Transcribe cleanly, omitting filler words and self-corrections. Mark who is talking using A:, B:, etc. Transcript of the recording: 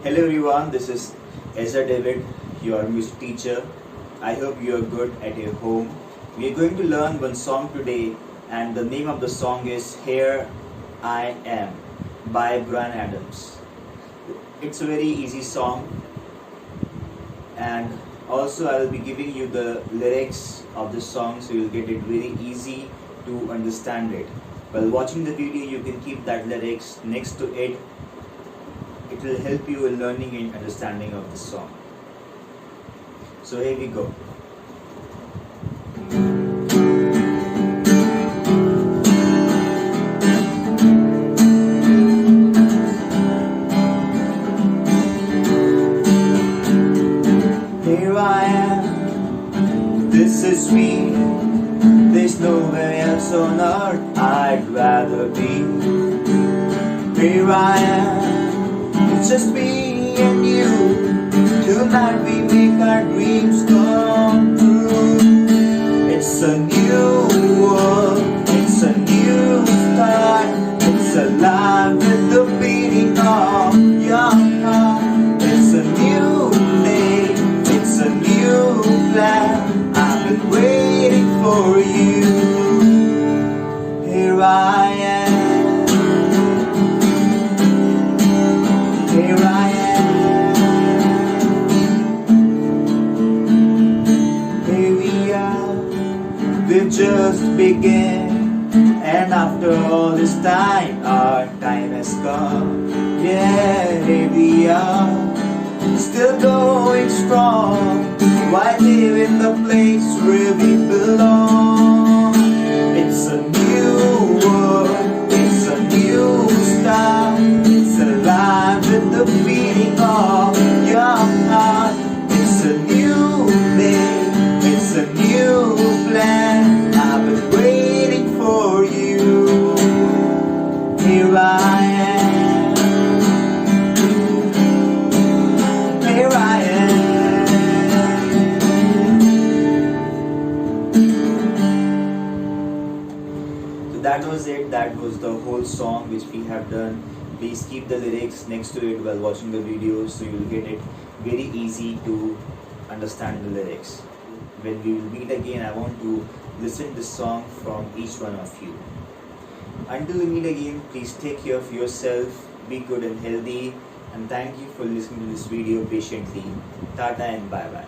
A: Hello everyone, this is Ezra David, your music teacher. I hope you are good at your home. We are going to learn one song today, and the name of the song is Here I Am by Bryan. It's a very easy song, and also I will be giving you the lyrics of the song so you'll get it very easy to understand it. While watching the video, you can keep that lyrics next to it. It will help you in learning and understanding of the song. So here we go. Here I am, this is me. There's nowhere else on earth I'd rather be. Here I am, it's just me and you. Tonight we make our dreams come true. It's a new world, it's a new start. It's alive with the beating of your heart. It's a new day, it's a new plan. I've been waiting for you. Here I am, here I am. Here we are, we've just begun, and after all this time, our time has come. Yeah, here we are, still going strong. Why live in the place where we belong? It's a new world, it's a new start. It's alive with the beating of your heart. It's a new day, it's a new plan. I've been waiting for you. Here I am, here I am. That was it. That was the whole song which we have done. Please keep the lyrics next to it while watching the video so you will get it very easy to understand the lyrics. When we will meet again, I want to listen this song from each one of you. Until we meet again, please take care of yourself, be good and healthy, and thank you for listening to this video patiently. Tata and bye bye.